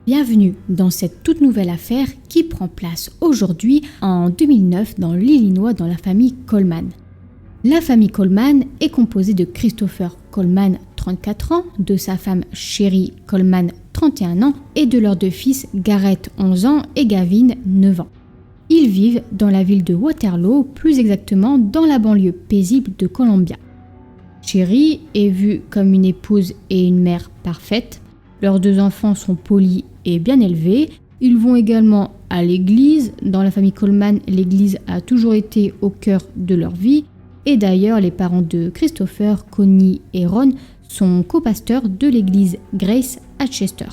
Bienvenue dans cette toute nouvelle affaire qui prend place aujourd'hui en 2009 dans l'Illinois dans la famille Coleman. La famille Coleman est composée de Christopher Coleman, 34 ans, de sa femme Sherry Coleman, 31 ans, et de leurs deux fils Garrett, 11 ans, et Gavin, 9 ans. Ils vivent dans la ville de Waterloo, plus exactement dans la banlieue paisible de Columbia. Sherry est vue comme une épouse et une mère parfaite. Leurs deux enfants sont polis et bien élevés. Ils vont également à l'église. Dans la famille Coleman, l'église a toujours été au cœur de leur vie. Et d'ailleurs, les parents de Christopher, Connie et Ron sont copasteurs de l'église Grace à Chester.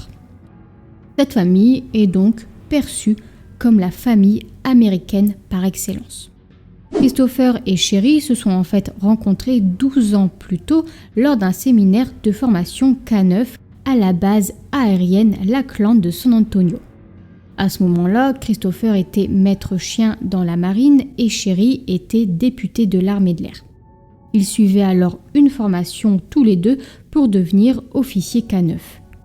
Cette famille est donc perçue comme la famille américaine par excellence. Christopher et Sherry se sont en fait rencontrés 12 ans plus tôt lors d'un séminaire de formation K9 à la base aérienne Lackland de San Antonio. À ce moment-là, Christopher était maître chien dans la marine et Sherry était député de l'armée de l'air. Ils suivaient alors une formation tous les deux pour devenir officiers K9.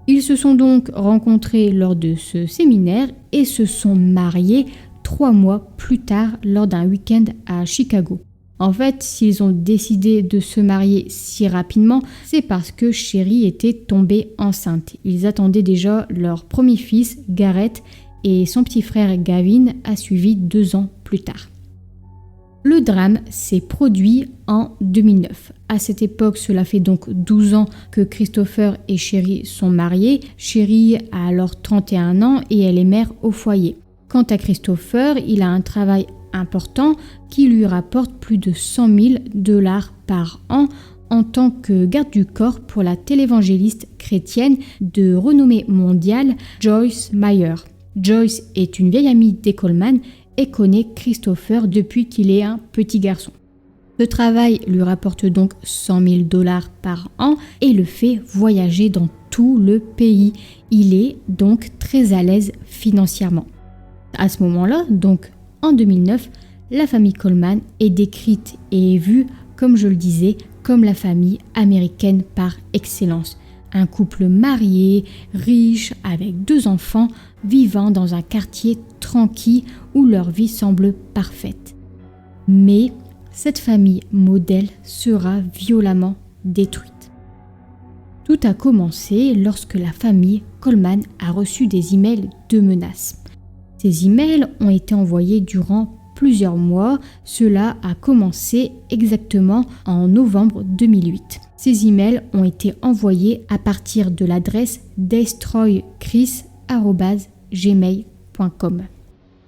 Ils se sont donc rencontrés lors de ce séminaire et se sont mariés 3 mois plus tard lors d'un week-end à Chicago. En fait, s'ils ont décidé de se marier si rapidement, c'est parce que Sherry était tombée enceinte. Ils attendaient déjà leur premier fils, Garrett, et son petit frère Gavin a suivi 2 ans plus tard. Le drame s'est produit en 2009. À cette époque, cela fait donc 12 ans que Christopher et Sherry sont mariés. Sherry a alors 31 ans et elle est mère au foyer. Quant à Christopher, il a un travail important qui lui rapporte plus de $100,000 par an en tant que garde du corps pour la télévangéliste chrétienne de renommée mondiale Joyce Meyer. Joyce est une vieille amie des Coleman et connaît Christopher depuis qu'il est un petit garçon. Ce travail lui rapporte donc $100,000 par an et le fait voyager dans tout le pays. Il est donc très à l'aise financièrement. À ce moment-là, donc en 2009, la famille Coleman est décrite et est vue, comme je le disais, comme la famille américaine par excellence. Un couple marié, riche, avec 2 enfants, vivant dans un quartier tranquille où leur vie semble parfaite. Mais cette famille modèle sera violemment détruite. Tout a commencé lorsque la famille Coleman a reçu des emails de menaces. Ces emails ont été envoyés durant plusieurs mois. Cela a commencé exactement en novembre 2008. Ces emails ont été envoyés à partir de l'adresse destroychris@gmail.com.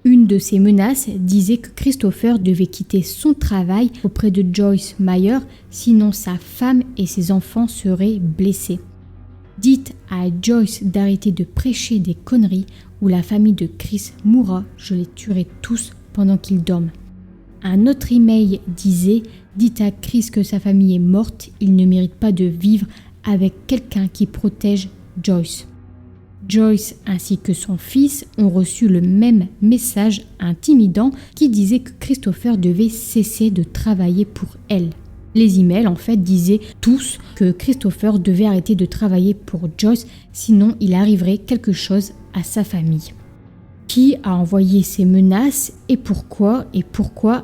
Une de ces menaces disait que Christopher devait quitter son travail auprès de Joyce Meyer, sinon sa femme et ses enfants seraient blessés. Dites à Joyce d'arrêter de prêcher des conneries ou la famille de Chris mourra, je les tuerai tous pendant qu'ils dorment. Un autre email disait « Dites à Chris que sa famille est morte, il ne mérite pas de vivre avec quelqu'un qui protège Joyce ». Joyce ainsi que son fils ont reçu le même message intimidant qui disait que Christopher devait cesser de travailler pour elle. Les emails en fait disaient tous que Christopher devait arrêter de travailler pour Joyce, sinon il arriverait quelque chose à sa famille. Qui a envoyé ces menaces et pourquoi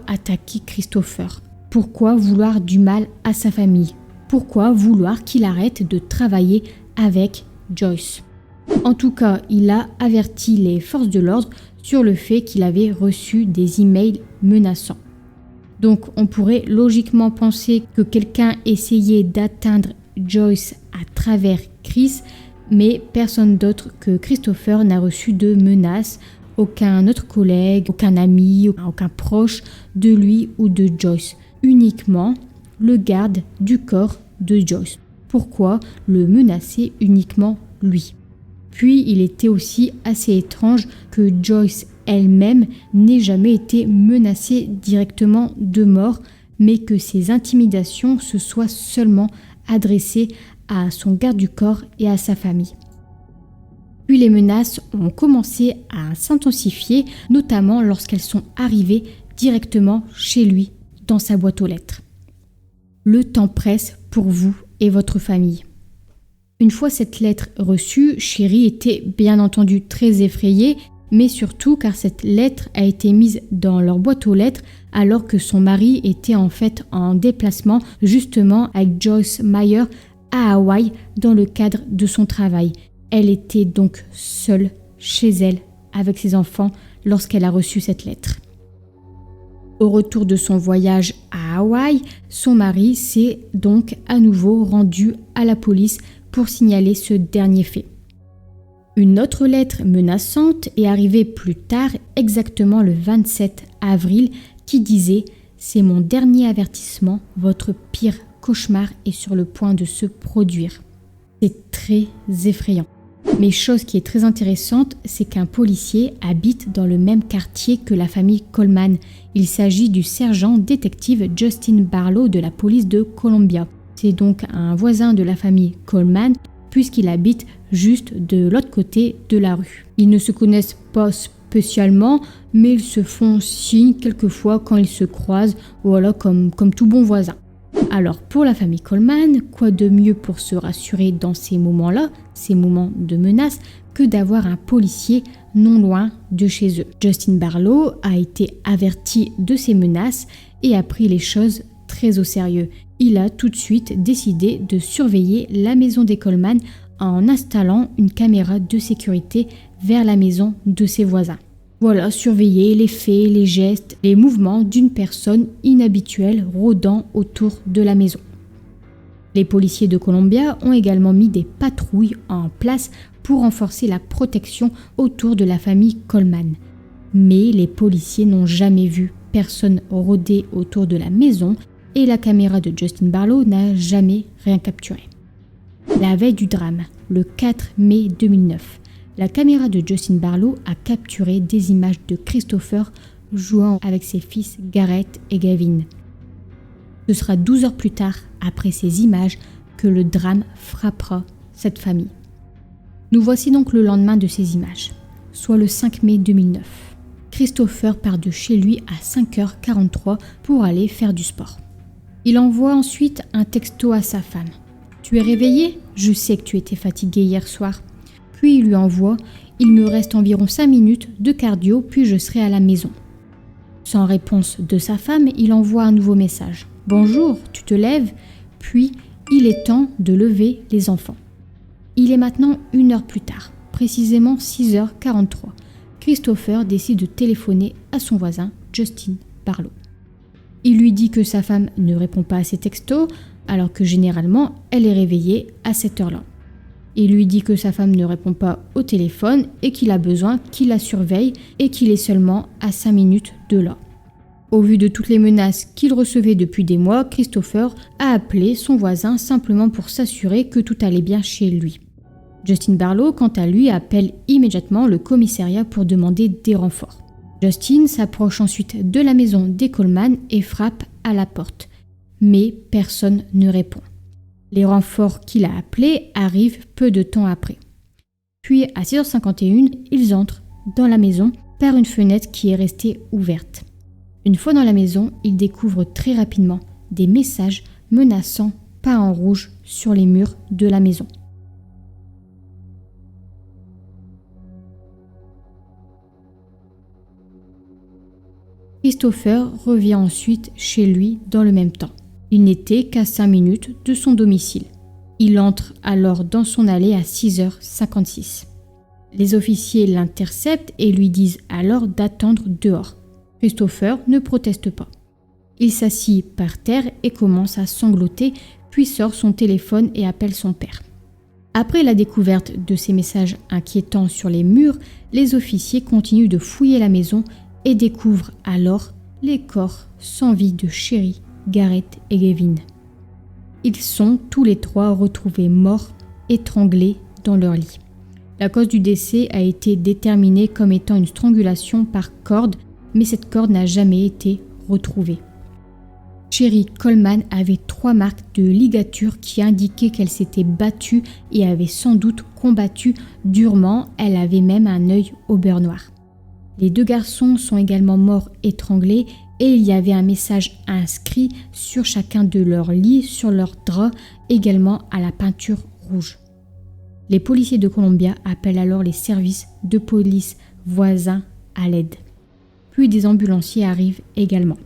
attaquer Christopher? Pourquoi vouloir du mal à sa famille? Pourquoi vouloir qu'il arrête de travailler avec Joyce? En tout cas, il a averti les forces de l'ordre sur le fait qu'il avait reçu des emails menaçants. Donc on pourrait logiquement penser que quelqu'un essayait d'atteindre Joyce à travers Chris, mais personne d'autre que Christopher n'a reçu de menaces, aucun autre collègue, aucun ami, aucun proche de lui ou de Joyce, uniquement le garde du corps de Joyce. Pourquoi le menacer uniquement lui? Puis il était aussi assez étrange que Joyce elle-même n'ait jamais été menacée directement de mort, mais que ses intimidations se soient seulement adressées à son garde du corps et à sa famille. Puis les menaces ont commencé à s'intensifier, notamment lorsqu'elles sont arrivées directement chez lui, dans sa boîte aux lettres. Le temps presse pour vous et votre famille. Une fois cette lettre reçue, Sherry était bien entendu très effrayée, mais surtout car cette lettre a été mise dans leur boîte aux lettres alors que son mari était en fait en déplacement justement avec Joyce Meyer à Hawaï dans le cadre de son travail. Elle était donc seule chez elle avec ses enfants lorsqu'elle a reçu cette lettre. Au retour de son voyage à Hawaï, son mari s'est donc à nouveau rendu à la police pour signaler ce dernier fait. Une autre lettre menaçante est arrivée plus tard, exactement le 27 avril, qui disait « C'est mon dernier avertissement, votre pire cauchemar est sur le point de se produire ». C'est très effrayant. Mais chose qui est très intéressante, c'est qu'un policier habite dans le même quartier que la famille Coleman. Il s'agit du sergent détective Justin Barlow de la police de Columbia. C'est donc un voisin de la famille Coleman puisqu'il habite juste de l'autre côté de la rue. Ils ne se connaissent pas spécialement, mais ils se font signe quelquefois quand ils se croisent, voilà, comme tout bon voisin. Alors pour la famille Coleman, quoi de mieux pour se rassurer dans ces moments-là, ces moments de menace, que d'avoir un policier non loin de chez eux. Justin Barlow a été averti de ces menaces et a pris les choses très au sérieux. Il a tout de suite décidé de surveiller la maison des Coleman en installant une caméra de sécurité vers la maison de ses voisins. Voilà, surveiller les faits, les gestes, les mouvements d'une personne inhabituelle rôdant autour de la maison. Les policiers de Columbia ont également mis des patrouilles en place pour renforcer la protection autour de la famille Coleman. Mais les policiers n'ont jamais vu personne rôder autour de la maison et la caméra de Justin Barlow n'a jamais rien capturé. La veille du drame, le 4 mai 2009, la caméra de Justin Barlow a capturé des images de Christopher jouant avec ses fils Garrett et Gavin. Ce sera 12 heures plus tard, après ces images, que le drame frappera cette famille. Nous voici donc le lendemain de ces images, soit le 5 mai 2009. Christopher part de chez lui à 5h43 pour aller faire du sport. Il envoie ensuite un texto à sa femme. « Tu es réveillée ? Je sais que tu étais fatiguée hier soir. » Puis il lui envoie « Il me reste environ 5 minutes de cardio, puis je serai à la maison. » Sans réponse de sa femme, il envoie un nouveau message. « Bonjour, tu te lèves ?» Puis il est temps de lever les enfants. Il est maintenant 1 heure plus tard, précisément 6h43. Christopher décide de téléphoner à son voisin, Justin Barlow. Il lui dit que sa femme ne répond pas à ses textos, alors que généralement, elle est réveillée à cette heure-là. Il lui dit que sa femme ne répond pas au téléphone et qu'il a besoin qu'il la surveille et qu'il est seulement à 5 minutes de là. Au vu de toutes les menaces qu'il recevait depuis des mois, Christopher a appelé son voisin simplement pour s'assurer que tout allait bien chez lui. Justin Barlow, quant à lui, appelle immédiatement le commissariat pour demander des renforts. Justin s'approche ensuite de la maison des Coleman et frappe à la porte. Mais personne ne répond. Les renforts qu'il a appelés arrivent peu de temps après. Puis à 6h51, ils entrent dans la maison par une fenêtre qui est restée ouverte. Une fois dans la maison, ils découvrent très rapidement des messages menaçants peints en rouge sur les murs de la maison. Christopher revient ensuite chez lui dans le même temps. Il n'était qu'à 5 minutes de son domicile. Il entre alors dans son allée à 6h56. Les officiers l'interceptent et lui disent alors d'attendre dehors. Christopher ne proteste pas. Il s'assit par terre et commence à sangloter, puis sort son téléphone et appelle son père. Après la découverte de ces messages inquiétants sur les murs, les officiers continuent de fouiller la maison et découvrent alors les corps sans vie de Sherry, Garrett et Gavin. Ils sont tous les trois retrouvés morts, étranglés dans leur lit. La cause du décès a été déterminée comme étant une strangulation par corde, mais cette corde n'a jamais été retrouvée. Sherry Coleman avait 3 marques de ligature qui indiquaient qu'elle s'était battue et avait sans doute combattu durement. Elle avait même un œil au beurre noir. Les 2 garçons sont également morts étranglés et il y avait un message inscrit sur chacun de leurs lits, sur leurs draps, également à la peinture rouge. Les policiers de Columbia appellent alors les services de police voisins à l'aide. Puis des ambulanciers arrivent également.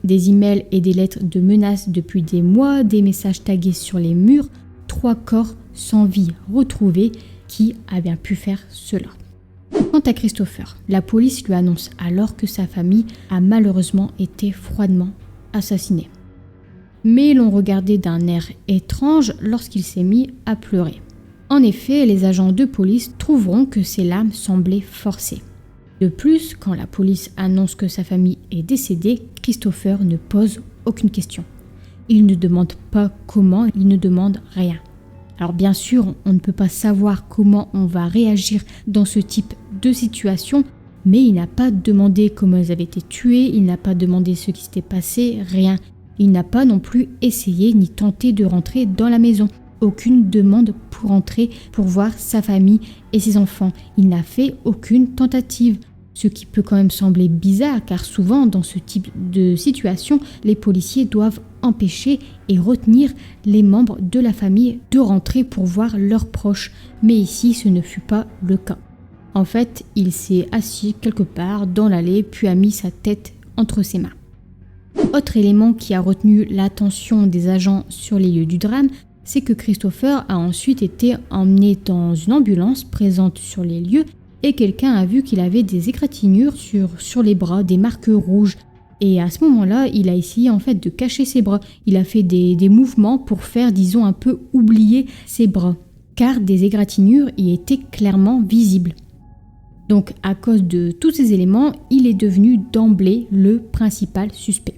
Des emails et des lettres de menaces depuis des mois, des messages tagués sur les murs, 3 corps sans vie retrouvés. Qui a bien pu faire cela? Quant à Christopher, la police lui annonce alors que sa famille a malheureusement été froidement assassinée. Mais l'on regardait d'un air étrange lorsqu'il s'est mis à pleurer. En effet, les agents de police trouveront que ses larmes semblaient forcées. De plus, quand la police annonce que sa famille est décédée, Christopher ne pose aucune question. Il ne demande pas comment, il ne demande rien. Alors bien sûr, on ne peut pas savoir comment on va réagir dans ce type de situation, mais il n'a pas demandé comment elles avaient été tuées, il n'a pas demandé ce qui s'était passé, rien. Il n'a pas non plus essayé ni tenté de rentrer dans la maison. Aucune demande pour entrer, pour voir sa famille et ses enfants. Il n'a fait aucune tentative. Ce qui peut quand même sembler bizarre, car souvent dans ce type de situation, les policiers doivent empêcher et retenir les membres de la famille de rentrer pour voir leurs proches. Mais ici, ce ne fut pas le cas. En fait, il s'est assis quelque part dans l'allée, puis a mis sa tête entre ses mains. Autre élément qui a retenu l'attention des agents sur les lieux du drame, c'est que Christopher a ensuite été emmené dans une ambulance présente sur les lieux et quelqu'un a vu qu'il avait des égratignures sur les bras, des marques rouges. Et à ce moment-là, il a essayé en fait de cacher ses bras. Il a fait des mouvements pour faire, disons, un peu oublier ses bras, car des égratignures y étaient clairement visibles. Donc à cause de tous ces éléments, il est devenu d'emblée le principal suspect.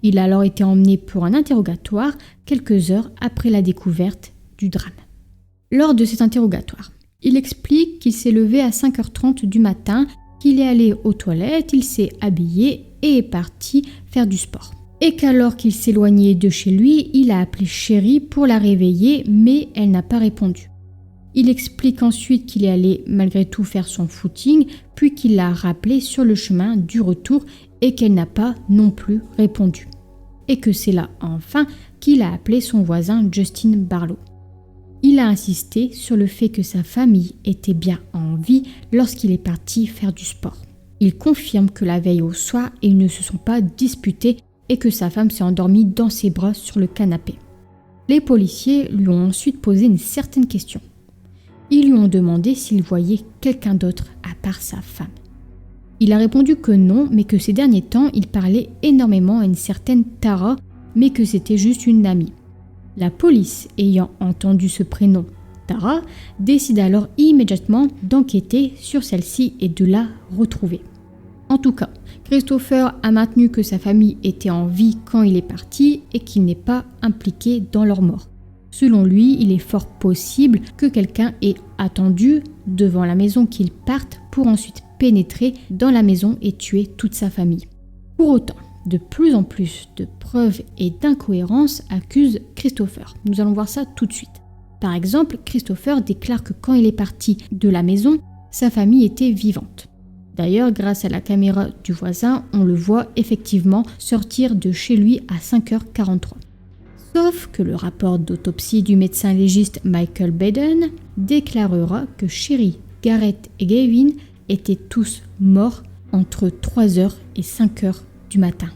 Il a alors été emmené pour un interrogatoire quelques heures après la découverte du drame. Lors de cet interrogatoire, il explique qu'il s'est levé à 5h30 du matin, qu'il est allé aux toilettes, il s'est habillé et est parti faire du sport. Et qu'alors qu'il s'éloignait de chez lui, il a appelé Sherry pour la réveiller, mais elle n'a pas répondu. Il explique ensuite qu'il est allé malgré tout faire son footing, puis qu'il l'a rappelé sur le chemin du retour et qu'elle n'a pas non plus répondu. Et que c'est là enfin qu'il a appelé son voisin Justin Barlow. Il a insisté sur le fait que sa famille était bien en vie lorsqu'il est parti faire du sport. Il confirme que la veille au soir, ils ne se sont pas disputés et que sa femme s'est endormie dans ses bras sur le canapé. Les policiers lui ont ensuite posé une certaine question. Ils lui ont demandé s'il voyait quelqu'un d'autre à part sa femme. Il a répondu que non, mais que ces derniers temps, il parlait énormément à une certaine Tara, mais que c'était juste une amie. La police, ayant entendu ce prénom, Tara, décide alors immédiatement d'enquêter sur celle-ci et de la retrouver. En tout cas, Christopher a maintenu que sa famille était en vie quand il est parti et qu'il n'est pas impliqué dans leur mort. Selon lui, il est fort possible que quelqu'un ait attendu devant la maison qu'il parte pour ensuite pénétrer dans la maison et tuer toute sa famille. Pour autant, de plus en plus de preuves et d'incohérences accusent Christopher. Nous allons voir ça tout de suite. Par exemple, Christopher déclare que quand il est parti de la maison, sa famille était vivante. D'ailleurs, grâce à la caméra du voisin, on le voit effectivement sortir de chez lui à 5h43. Sauf que le rapport d'autopsie du médecin légiste Michael Baden déclarera que Sherry, Garrett et Gavin étaient tous morts entre 3h et 5h du matin.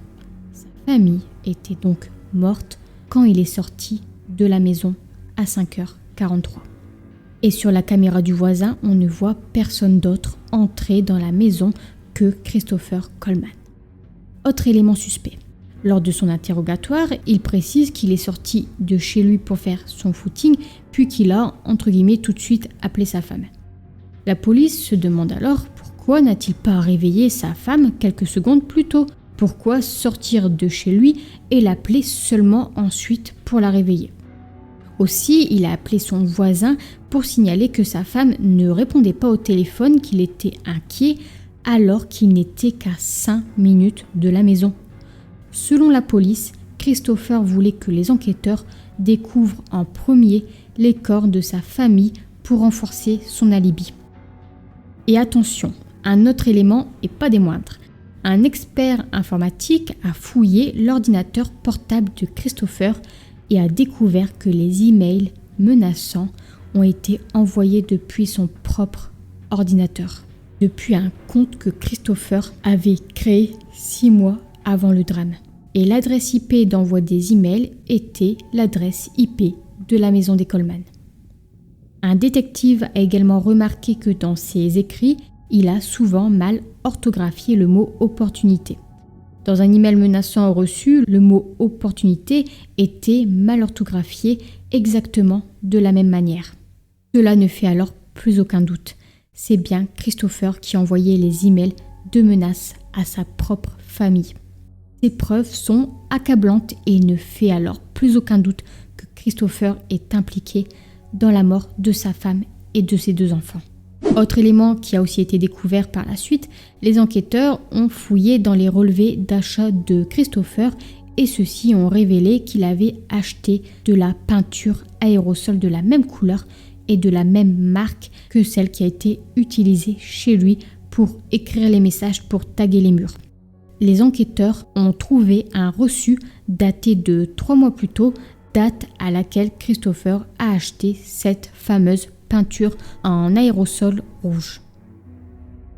Sa famille était donc morte quand il est sorti de la maison à 5h43. Et sur la caméra du voisin, on ne voit personne d'autre entrer dans la maison que Christopher Coleman. Autre élément suspect. Lors de son interrogatoire, il précise qu'il est sorti de chez lui pour faire son footing, puis qu'il a, entre guillemets, tout de suite appelé sa femme. La police se demande alors pourquoi n'a-t-il pas réveillé sa femme quelques secondes plus tôt ? Pourquoi sortir de chez lui et l'appeler seulement ensuite pour la réveiller ? Aussi, il a appelé son voisin pour signaler que sa femme ne répondait pas au téléphone, qu'il était inquiet alors qu'il n'était qu'à 5 minutes de la maison. Selon la police, Christopher voulait que les enquêteurs découvrent en premier les corps de sa famille pour renforcer son alibi. Et attention, un autre élément et pas des moindres. Un expert informatique a fouillé l'ordinateur portable de Christopher et a découvert que les emails menaçants ont été envoyés depuis son propre ordinateur, depuis un compte que Christopher avait créé 6 mois avant le drame. Et l'adresse IP d'envoi des emails était l'adresse IP de la maison des Coleman. Un détective a également remarqué que dans ses écrits, il a souvent mal orthographié le mot opportunité. Dans un email menaçant reçu, le mot opportunité était mal orthographié exactement de la même manière. Cela ne fait alors plus aucun doute. C'est bien Christopher qui envoyait les emails de menaces à sa propre famille. Ces preuves sont accablantes et il ne fait alors plus aucun doute que Christopher est impliqué dans la mort de sa femme et de ses 2 enfants. Autre élément qui a aussi été découvert par la suite, les enquêteurs ont fouillé dans les relevés d'achat de Christopher et ceux-ci ont révélé qu'il avait acheté de la peinture aérosol de la même couleur et de la même marque que celle qui a été utilisée chez lui pour écrire les messages pour taguer les murs. Les enquêteurs ont trouvé un reçu daté de 3 mois plus tôt, date à laquelle Christopher a acheté cette fameuse peinture en aérosol rouge.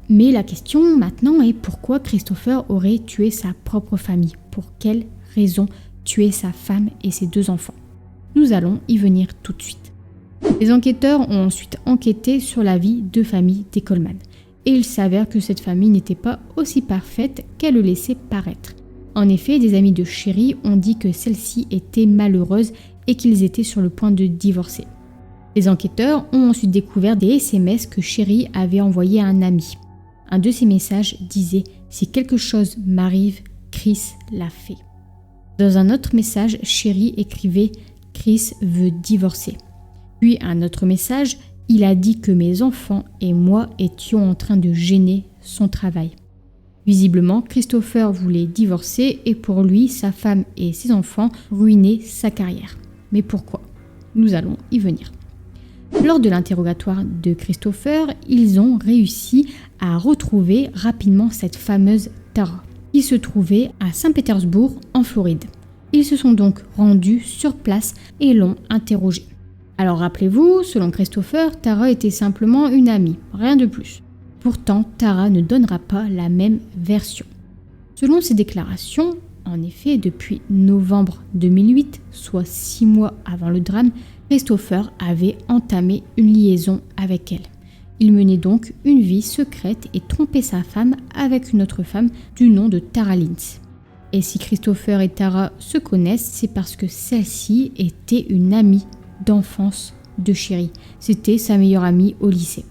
Mais la question maintenant est pourquoi Christopher aurait tué sa propre famille? Pour quelle raison tuer sa femme et ses 2 enfants? Nous allons y venir tout de suite. Les enquêteurs ont ensuite enquêté sur la vie de famille des Coleman. Et il s'avère que cette famille n'était pas aussi parfaite qu'elle le laissait paraître. En effet, des amis de Sherry ont dit que celle-ci était malheureuse et qu'ils étaient sur le point de divorcer. Les enquêteurs ont ensuite découvert des SMS que Sherry avait envoyés à un ami. Un de ces messages disait « Si quelque chose m'arrive, Chris l'a fait ». Dans un autre message, Sherry écrivait « Chris veut divorcer ». Puis un autre message, il a dit que mes enfants et moi étions en train de gêner son travail. Visiblement, Christopher voulait divorcer et pour lui, sa femme et ses enfants ruinaient sa carrière. Mais pourquoi? Nous allons y venir. Lors de l'interrogatoire de Christopher, ils ont réussi à retrouver rapidement cette fameuse Tara, qui se trouvait à Saint-Pétersbourg, en Floride. Ils se sont donc rendus sur place et l'ont interrogée. Alors rappelez-vous, selon Christopher, Tara était simplement une amie, rien de plus. Pourtant, Tara ne donnera pas la même version. Selon ses déclarations, en effet, depuis novembre 2008, soit 6 mois avant le drame, Christopher avait entamé une liaison avec elle. Il menait donc une vie secrète et trompait sa femme avec une autre femme du nom de Tara Lynch. Et si Christopher et Tara se connaissent, c'est parce que celle-ci était une amie d'enfance de Sherry. C'était sa meilleure amie au lycée.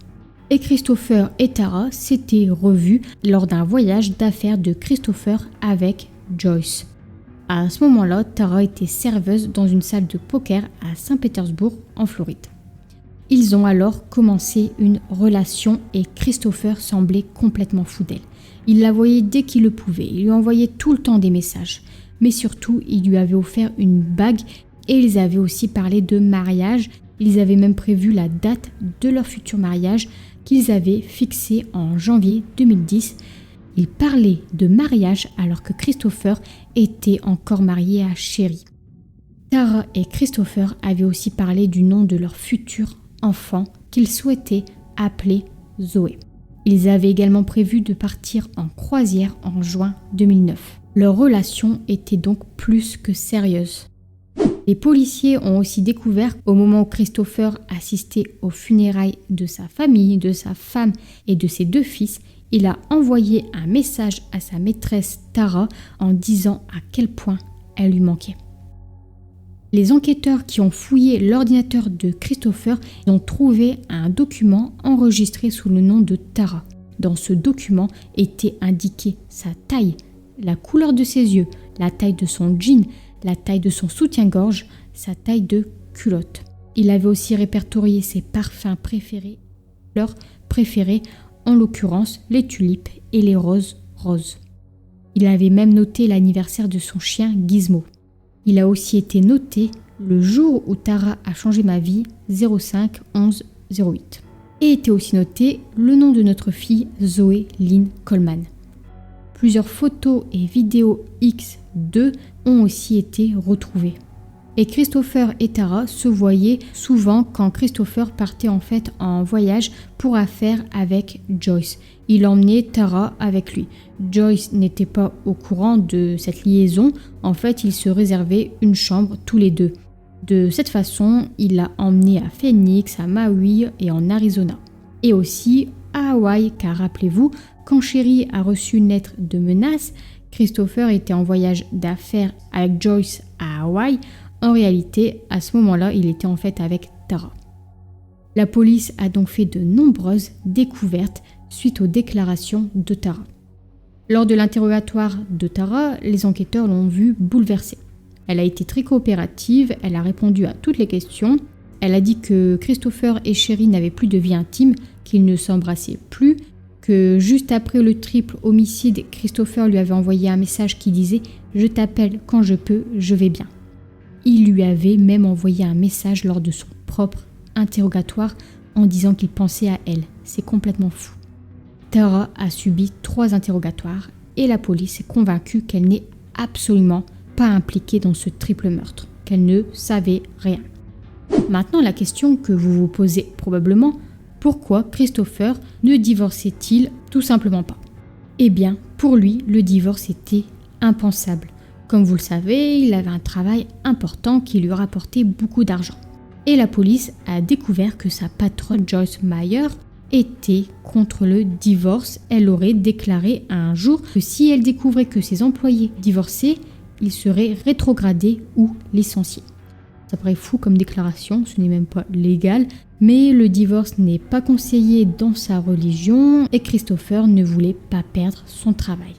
Et Christopher et Tara s'étaient revus lors d'un voyage d'affaires de Christopher avec Joyce. À ce moment-là, Tara était serveuse dans une salle de poker à Saint-Pétersbourg, en Floride. Ils ont alors commencé une relation et Christopher semblait complètement fou d'elle. Il la voyait dès qu'il le pouvait, il lui envoyait tout le temps des messages. Mais surtout, il lui avait offert une bague et ils avaient aussi parlé de mariage. Ils avaient même prévu la date de leur futur mariage qu'ils avaient fixé en janvier 2010. Ils parlaient de mariage alors que Christopher était encore marié à Sherry. Tara et Christopher avaient aussi parlé du nom de leur futur enfant qu'ils souhaitaient appeler Zoé. Ils avaient également prévu de partir en croisière en juin 2009. Leur relation était donc plus que sérieuse. Les policiers ont aussi découvert au moment où Christopher assistait aux funérailles de sa famille, de sa femme et de ses 2 fils, il a envoyé un message à sa maîtresse Tara en disant à quel point elle lui manquait. Les enquêteurs qui ont fouillé l'ordinateur de Christopher ont trouvé un document enregistré sous le nom de Tara. Dans ce document était indiqué sa taille, la couleur de ses yeux, la taille de son jean, la taille de son soutien-gorge, sa taille de culotte. Il avait aussi répertorié ses parfums préférés, leurs préférés, en l'occurrence les tulipes et les roses roses. Il avait même noté l'anniversaire de son chien Gizmo. Il a aussi été noté le jour où Tara a changé ma vie, 05 11 08. Et était aussi noté le nom de notre fille Zoé Lynn Coleman. Plusieurs photos et vidéos X2 ont aussi été retrouvées. Et Christopher et Tara se voyaient souvent quand Christopher partait en fait en voyage pour affaires avec Joyce. Il emmenait Tara avec lui. Joyce n'était pas au courant de cette liaison. En fait, ils se réservaient une chambre tous les deux. De cette façon, il l'a emmené à Phoenix, à Maui et en Arizona. Et aussi à Hawaï, car rappelez-vous, quand Sherry a reçu une lettre de menace, Christopher était en voyage d'affaires avec Joyce à Hawaï. En réalité, à ce moment-là, il était en fait avec Tara. La police a donc fait de nombreuses découvertes suite aux déclarations de Tara. Lors de l'interrogatoire de Tara, les enquêteurs l'ont vue bouleversée. Elle a été très coopérative, elle a répondu à toutes les questions. Elle a dit que Christopher et Sherry n'avaient plus de vie intime, qu'ils ne s'embrassaient plus, que juste après le triple homicide, Christopher lui avait envoyé un message qui disait « Je t'appelle quand je peux, je vais bien ». Il lui avait même envoyé un message lors de son propre interrogatoire en disant qu'il pensait à elle. C'est complètement fou. Tara a subi 3 interrogatoires et la police est convaincue qu'elle n'est absolument pas impliquée dans ce triple meurtre, qu'elle ne savait rien. Maintenant, la question que vous vous posez probablement, pourquoi Christopher ne divorçait-il tout simplement pas? Eh bien, pour lui, le divorce était impensable. Comme vous le savez, il avait un travail important qui lui rapportait beaucoup d'argent. Et la police a découvert que sa patronne Joyce Meyer était contre le divorce. Elle aurait déclaré un jour que si elle découvrait que ses employés divorçaient, ils seraient rétrogradés ou licenciés. Ça paraît fou comme déclaration, ce n'est même pas légal, mais le divorce n'est pas conseillé dans sa religion et Christopher ne voulait pas perdre son travail.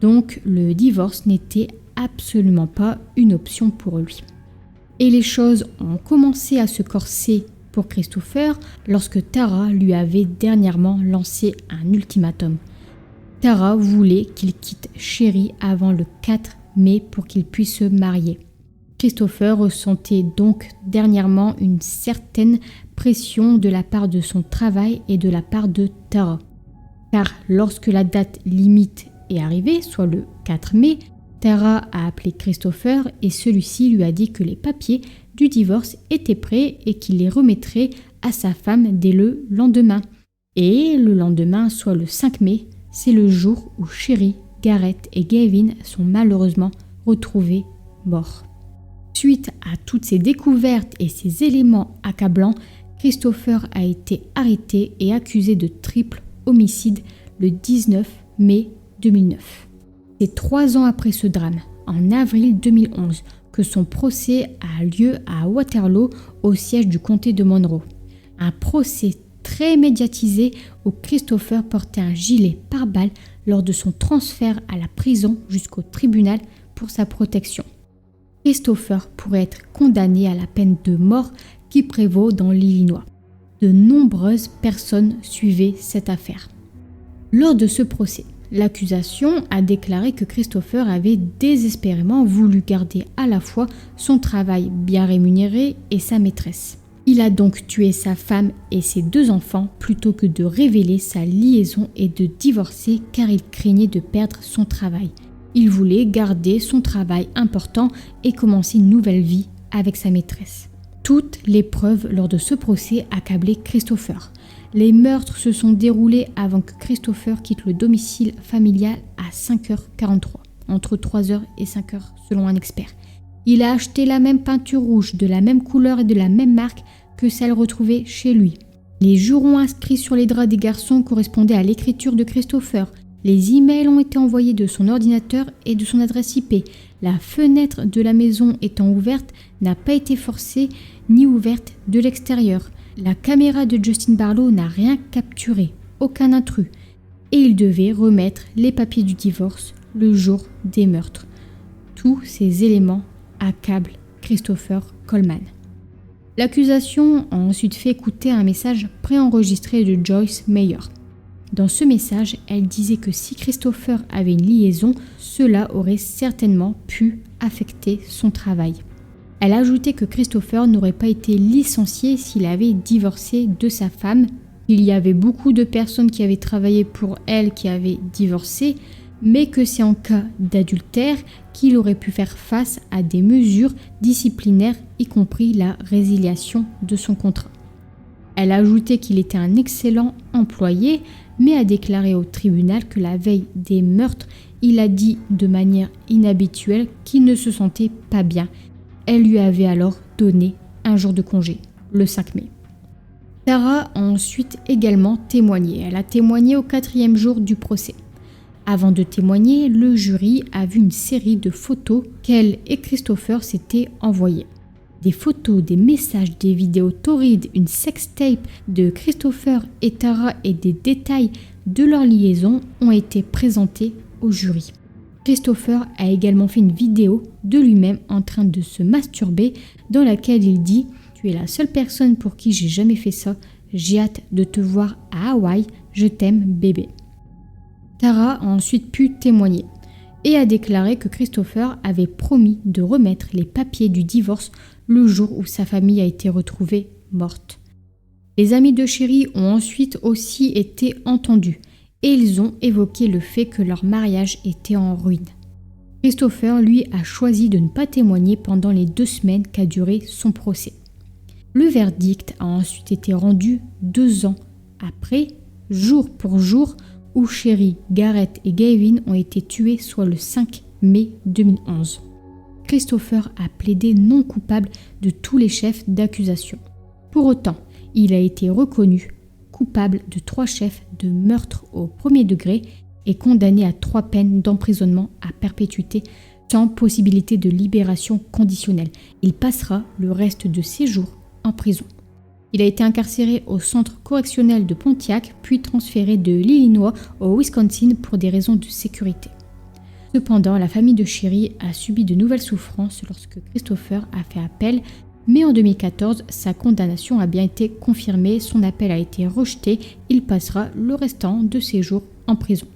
Donc le divorce n'était absolument pas une option pour lui. Et les choses ont commencé à se corser pour Christopher lorsque Tara lui avait dernièrement lancé un ultimatum. Tara voulait qu'il quitte Sherry avant le 4 mai pour qu'il puisse se marier. Christopher ressentait donc dernièrement une certaine pression de la part de son travail et de la part de Tara. Car lorsque la date limite est arrivée, soit le 4 mai, Tara a appelé Christopher et celui-ci lui a dit que les papiers du divorce étaient prêts et qu'il les remettrait à sa femme dès le lendemain. Et le lendemain, soit le 5 mai, c'est le jour où Sherry, Garrett et Gavin sont malheureusement retrouvés morts. Suite à toutes ces découvertes et ces éléments accablants, Christopher a été arrêté et accusé de triple homicide le 19 mai 2009. C'est 3 ans après ce drame, en avril 2011, que son procès a lieu à Waterloo, au siège du comté de Monroe. Un procès très médiatisé où Christopher portait un gilet pare-balles lors de son transfert à la prison jusqu'au tribunal pour sa protection. Christopher pourrait être condamné à la peine de mort qui prévaut dans l'Illinois. De nombreuses personnes suivaient cette affaire. Lors de ce procès, l'accusation a déclaré que Christopher avait désespérément voulu garder à la fois son travail bien rémunéré et sa maîtresse. Il a donc tué sa femme et ses 2 enfants plutôt que de révéler sa liaison et de divorcer car il craignait de perdre son travail. Il voulait garder son travail important et commencer une nouvelle vie avec sa maîtresse. Toutes les preuves lors de ce procès accablaient Christopher. Les meurtres se sont déroulés avant que Christopher quitte le domicile familial à 5h43, entre 3h et 5h selon un expert. Il a acheté la même peinture rouge, de la même couleur et de la même marque que celle retrouvée chez lui. Les jurons inscrits sur les draps des garçons correspondaient à l'écriture de Christopher. Les emails ont été envoyés de son ordinateur et de son adresse IP. La fenêtre de la maison étant ouverte n'a pas été forcée ni ouverte de l'extérieur. La caméra de Justin Barlow n'a rien capturé, aucun intrus. Et il devait remettre les papiers du divorce le jour des meurtres. Tous ces éléments accablent Christopher Coleman. L'accusation a ensuite fait écouter un message préenregistré de Joyce Meyer. Dans ce message, elle disait que si Christopher avait une liaison, cela aurait certainement pu affecter son travail. Elle a ajouté que Christopher n'aurait pas été licencié s'il avait divorcé de sa femme. Il y avait beaucoup de personnes qui avaient travaillé pour elle qui avaient divorcé, mais que c'est en cas d'adultère qu'il aurait pu faire face à des mesures disciplinaires, y compris la résiliation de son contrat. Elle a ajouté qu'il était un excellent employé, mais a déclaré au tribunal que la veille des meurtres, il a dit de manière inhabituelle qu'il ne se sentait pas bien. Elle lui avait alors donné un jour de congé, le 5 mai. Tara a ensuite également témoigné. Elle a témoigné au 4e jour du procès. Avant de témoigner, le jury a vu une série de photos qu'elle et Christopher s'étaient envoyées. Des photos, des messages, des vidéos torrides, une sextape de Christopher et Tara et des détails de leur liaison ont été présentés au jury. Christopher a également fait une vidéo de lui-même en train de se masturber dans laquelle il dit « Tu es la seule personne pour qui j'ai jamais fait ça, j'ai hâte de te voir à Hawaï, je t'aime bébé ». Tara a ensuite pu témoigner et a déclaré que Christopher avait promis de remettre les papiers du divorce le jour où sa famille a été retrouvée morte. Les amis de Sherry ont ensuite aussi été entendus et ils ont évoqué le fait que leur mariage était en ruine. Christopher, lui, a choisi de ne pas témoigner pendant les 2 semaines qu'a duré son procès. Le verdict a ensuite été rendu 2 ans après, jour pour jour, où Sherry, Garrett et Gavin ont été tués, soit le 5 mai 2011. Christopher a plaidé non coupable de tous les chefs d'accusation. Pour autant, il a été reconnu coupable de 3 chefs de meurtre au 1er degré et condamné à 3 peines d'emprisonnement à perpétuité sans possibilité de libération conditionnelle. Il passera le reste de ses jours en prison. Il a été incarcéré au centre correctionnel de Pontiac, puis transféré de l'Illinois au Wisconsin pour des raisons de sécurité. Cependant, la famille de Sherry a subi de nouvelles souffrances lorsque Christopher a fait appel, mais en 2014, sa condamnation a bien été confirmée, son appel a été rejeté, il passera le restant de ses jours en prison.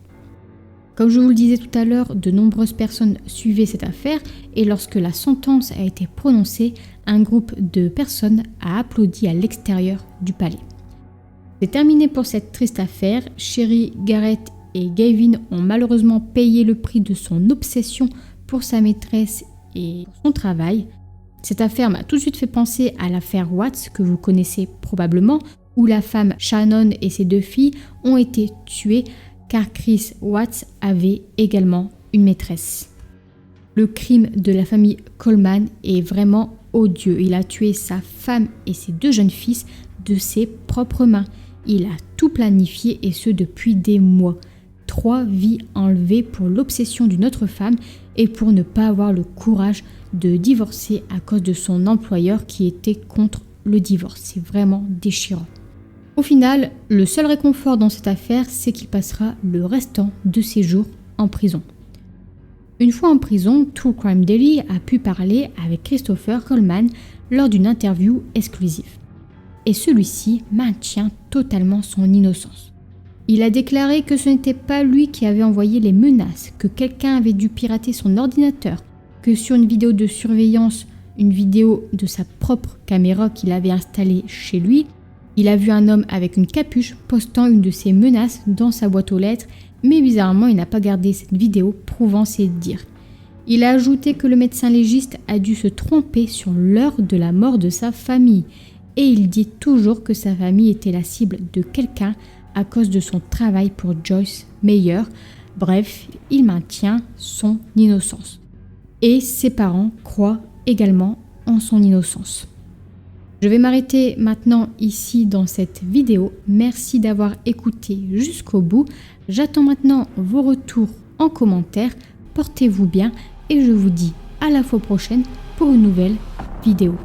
Comme je vous le disais tout à l'heure, de nombreuses personnes suivaient cette affaire et lorsque la sentence a été prononcée, un groupe de personnes a applaudi à l'extérieur du palais. C'est terminé pour cette triste affaire. Sherry, Garrett et Gavin ont malheureusement payé le prix de son obsession pour sa maîtresse et pour son travail. Cette affaire m'a tout de suite fait penser à l'affaire Watts, que vous connaissez probablement, où la femme Shannon et ses 2 filles ont été tuées car Chris Watts avait également une maîtresse. Le crime de la famille Coleman est vraiment odieux. Il a tué sa femme et ses 2 jeunes fils de ses propres mains. Il a tout planifié et ce depuis des mois. 3 vies enlevées pour l'obsession d'une autre femme et pour ne pas avoir le courage de divorcer à cause de son employeur qui était contre le divorce. C'est vraiment déchirant. Au final, le seul réconfort dans cette affaire, c'est qu'il passera le restant de ses jours en prison. Une fois en prison, True Crime Daily a pu parler avec Christopher Coleman lors d'une interview exclusive. Et celui-ci maintient totalement son innocence. Il a déclaré que ce n'était pas lui qui avait envoyé les menaces, que quelqu'un avait dû pirater son ordinateur, que sur une vidéo de surveillance, une vidéo de sa propre caméra qu'il avait installée chez lui, il a vu un homme avec une capuche postant une de ses menaces dans sa boîte aux lettres, mais bizarrement il n'a pas gardé cette vidéo prouvant ses dires. Il a ajouté que le médecin légiste a dû se tromper sur l'heure de la mort de sa famille, et il dit toujours que sa famille était la cible de quelqu'un à cause de son travail pour Joyce Meyer. Bref, il maintient son innocence. Et ses parents croient également en son innocence. Je vais m'arrêter maintenant ici dans cette vidéo. Merci d'avoir écouté jusqu'au bout. J'attends maintenant vos retours en commentaire. Portez-vous bien et je vous dis à la fois prochaine pour une nouvelle vidéo.